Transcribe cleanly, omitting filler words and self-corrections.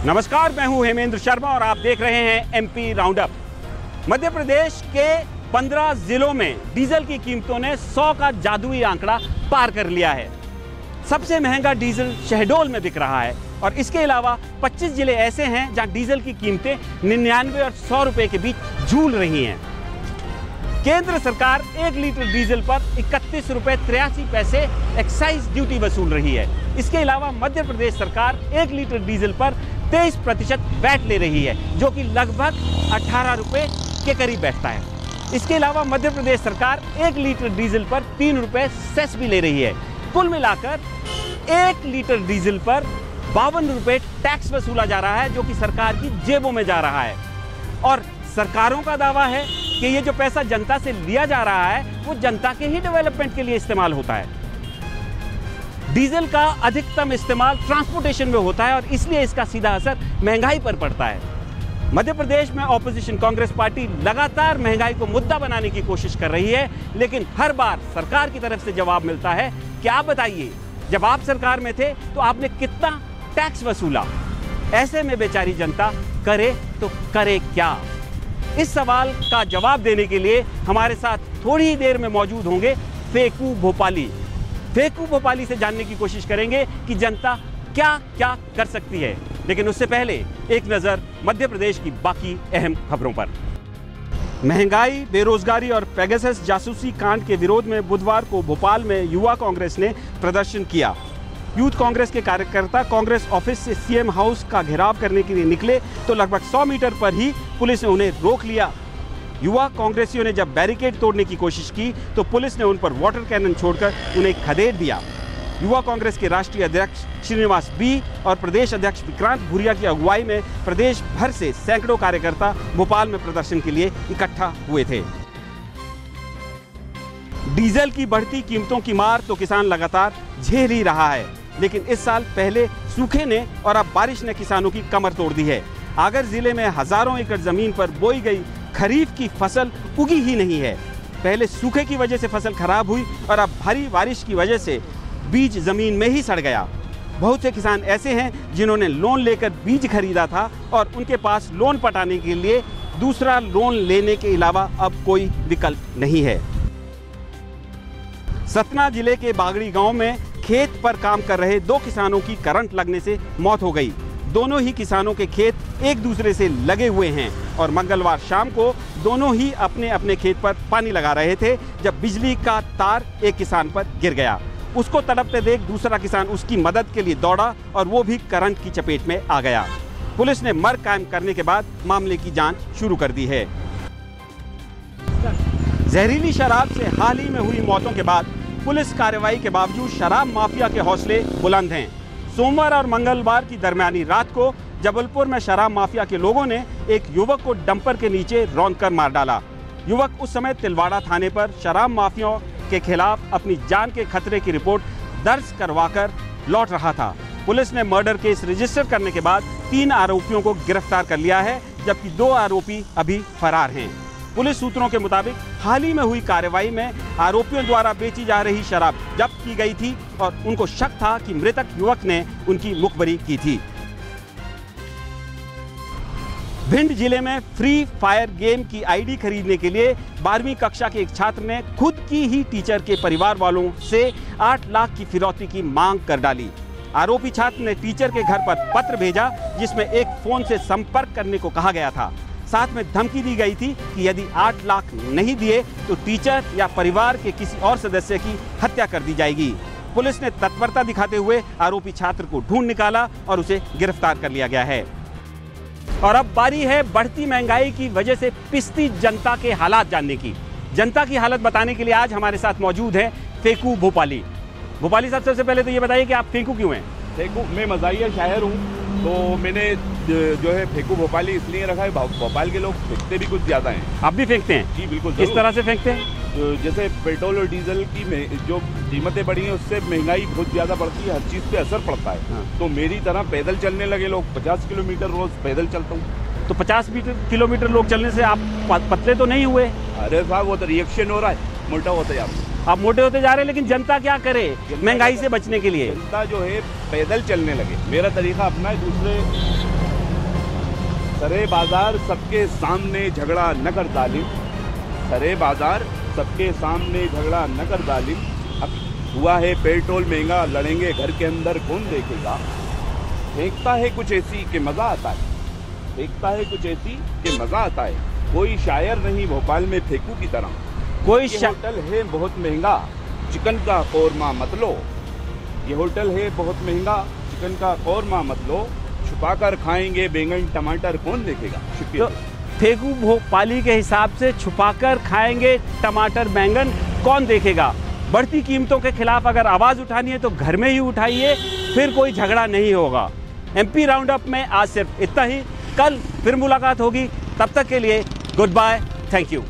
नमस्कार, मैं हूं हेमेंद्र शर्मा और आप देख रहे हैं एमपी राउंडअप। मध्य प्रदेश के 15 जिलों में डीजल की कीमतों ने 100 का जादुई आंकड़ा पार कर लिया है। सबसे महंगा डीजल शहडोल में बिक रहा है और इसके अलावा 25 जिले ऐसे हैं जहां डीजल की कीमतें 99 और 100 रुपए के बीच झूल रही हैं। केंद्र सरकार 1 लीटर डीजल पर 31 रुपए 83 पैसे एक्साइज ड्यूटी वसूल रही है। इसके अलावा मध्य प्रदेश सरकार 1 लीटर डीजल पर 23% वैट ले रही है, जो कि लगभग 18 रुपए के करीब बैठता है। इसके अलावा मध्य प्रदेश सरकार 1 लीटर डीजल पर 3 रुपए सेस भी ले रही है। कुल मिलाकर 1 लीटर डीजल पर 52 रुपए टैक्स वसूला जा रहा है, जो कि सरकार की जेबों में जा रहा है। और सरकारों का दावा है कि ये जो पैसा जनता से लिया जा रहा है वो जनता के ही डेवलपमेंट के लिए इस्तेमाल होता है। डीजल का अधिकतम इस्तेमाल ट्रांसपोर्टेशन में होता है और इसलिए इसका सीधा असर महंगाई पर पड़ता है। मध्य प्रदेश में ऑपोजिशन कांग्रेस पार्टी लगातार महंगाई को मुद्दा बनाने की कोशिश कर रही है, लेकिन हर बार सरकार की तरफ से जवाब मिलता है कि आप बताइए, जब आप सरकार में थे तो आपने कितना टैक्स वसूला। ऐसे में बेचारी जनता करे तो करे क्या? इस सवाल का जवाब देने के लिए हमारे साथ थोड़ी ही देर में मौजूद होंगे फेकू भोपाली। फेकू भोपाली से जानने की कोशिश करेंगे कि जनता क्या क्या कर सकती है। लेकिन उससे पहले एक नज़र मध्य प्रदेश की बाकी अहम खबरों पर। महंगाई, बेरोजगारी और पेगासस जासूसी कांड के विरोध में बुधवार को भोपाल में युवा कांग्रेस ने प्रदर्शन किया। यूथ कांग्रेस के कार्यकर्ता कांग्रेस ऑफिस से सीएम हाउस का घेराव करने के लिए निकले तो लगभग 100 मीटर पर ही पुलिस ने उन्हें रोक लिया। युवा कांग्रेसियों ने जब बैरिकेड तोड़ने की कोशिश की तो पुलिस ने उन पर वाटर कैनन छोड़कर उन्हें खदेड़ दिया। युवा कांग्रेस के राष्ट्रीय अध्यक्ष श्रीनिवास बी और प्रदेश अध्यक्ष विक्रांत भूरिया की अगुवाई में प्रदेश भर से सैकड़ों कार्यकर्ता भोपाल में प्रदर्शन के लिए इकट्ठा हुए थे। डीजल की बढ़ती कीमतों की मार तो किसान लगातार झेल ही रहा है, लेकिन इस साल पहले सूखे ने और अब बारिश ने किसानों की कमर तोड़ दी है। आगर जिले में हजारों एकड़ जमीन पर बोई गई खरीफ की फसल उगी ही नहीं है। पहले सूखे की वजह से फसल खराब हुई और अब भारी बारिश की वजह से बीज जमीन में ही सड़ गया। बहुत से किसान ऐसे हैं जिन्होंने लोन लेकर बीज खरीदा था और उनके पास लोन पटाने के लिए दूसरा लोन लेने के अलावा अब कोई विकल्प नहीं है। सतना जिले के बागड़ी गांव में खेत पर काम कर रहे 2 किसानों की करंट लगने से मौत हो गई। दोनों ही किसानों के खेत एक दूसरे से लगे हुए हैं और मंगलवार शाम को दोनों ही अपने अपने खेत पर पानी लगा रहे थे जब बिजली का तार एक किसान पर गिर गया। उसको तड़पते देख दूसरा किसान उसकी मदद के लिए दौड़ा और वो भी करंट की चपेट में आ गया। पुलिस ने मर्ग कायम करने के बाद मामले की जांच शुरू कर दी है। जहरीली शराब से हाल ही में हुई मौतों के बाद पुलिस कार्रवाई के बावजूद शराब माफिया के हौसले बुलंद हैं। सोमवार और मंगलवार की दरमियानी रात को जबलपुर में शराब माफिया के लोगों ने एक युवक को डंपर के नीचे रौंदकर मार डाला। युवक उस समय तिलवाड़ा थाने पर शराब माफियाओं के खिलाफ अपनी जान के खतरे की रिपोर्ट दर्ज करवाकर लौट रहा था। पुलिस ने मर्डर केस रजिस्टर करने के बाद 3 आरोपियों को गिरफ्तार कर लिया है, जबकि 2 आरोपी अभी फरार हैं। पुलिस सूत्रों के मुताबिक हाल ही में हुई कार्रवाई में आरोपियों द्वारा बेची जा रही शराब जब्त की गई थी और उनको शक था कि मृतक युवक ने उनकी मुखबरी की थी। भिंड जिले में फ्री फायर गेम की आईडी खरीदने के लिए 12वीं कक्षा के एक छात्र ने खुद की ही टीचर के परिवार वालों से 8 लाख की फिरौती की मांग कर डाली। आरोपी छात्र ने टीचर के घर पर पत्र भेजा जिसमें एक फोन से संपर्क करने को कहा गया था। साथ में धमकी दी गई थी कि यदि 8 लाख नहीं दिए तो टीचर या परिवार के किसी और सदस्य की हत्या कर दी जाएगी। पुलिस ने तत्परता दिखाते हुए आरोपी छात्र को ढूंढ निकाला और उसे गिरफ्तार कर लिया गया है। और अब बारी है बढ़ती महंगाई की वजह से पिसती जनता के हालात जानने की। जनता की हालत बताने के लिए आज हमारे साथ मौजूद है फेकू भोपाली। भोपाली साहब, सबसे पहले तो ये बताइए कि आप फेकू क्यों हैं? फेकू, मैं मज़ाहिया शायर हूँ, तो मैंने जो है फेकू भोपाली इसलिए रखा है, भोपाल के लोग फेंकते भी कुछ ज़्यादा हैं। आप भी फेंकते हैं? जी बिल्कुल। किस तरह से फेंकते हैं? जैसे पेट्रोल और डीजल की जो कीमतें बढ़ी हैं उससे महंगाई बहुत ज़्यादा बढ़ती है, हर चीज़ पे असर पड़ता है। हाँ। तो मेरी तरह पैदल चलने लगे लोग, 50 किलोमीटर रोज़ पैदल चलता हूँ। तो 50 किलोमीटर लोग चलने से आप पतले तो नहीं हुए? अरे साहब, वो तो रिएक्शन हो रहा है, मोटा होते जा रहे हैं। आप मोटे होते जा रहे हैं, लेकिन जनता क्या करे महंगाई से बचने के लिए? जनता जो है पैदल चलने लगे। मेरा तरीका अपना है, दूसरे सरे बाजार सबके सामने झगड़ा न कर जालिम, सरे बाजार सबके सामने झगड़ा न कर जालिम। अब हुआ है पेट्रोल महंगा, लड़ेंगे घर के अंदर कौन देखेगा। फेंकता है कुछ ऐसी कि मजा आता है, फेंकता है कुछ ऐसी कि मजा आता है। कोई शायर नहीं भोपाल में फेंकू की तरह, कोई ये होटल है बहुत महंगा, चिकन का कौरमा मत लो। ये होटल है बहुत महंगा, चिकन का कौरमा मत लो। छुपा कर खाएंगे बैंगन टमाटर कौन देखेगा। शुक्रिया। तो फेंकू भोपाली के हिसाब से छुपाकर खाएंगे टमाटर बैंगन कौन देखेगा। बढ़ती कीमतों के खिलाफ अगर आवाज़ उठानी है तो घर में ही उठाइए, फिर कोई झगड़ा नहीं होगा। एमपी राउंड अप में आज सिर्फ इतना ही। कल फिर मुलाकात होगी, तब तक के लिए गुड बाय, थैंक यू।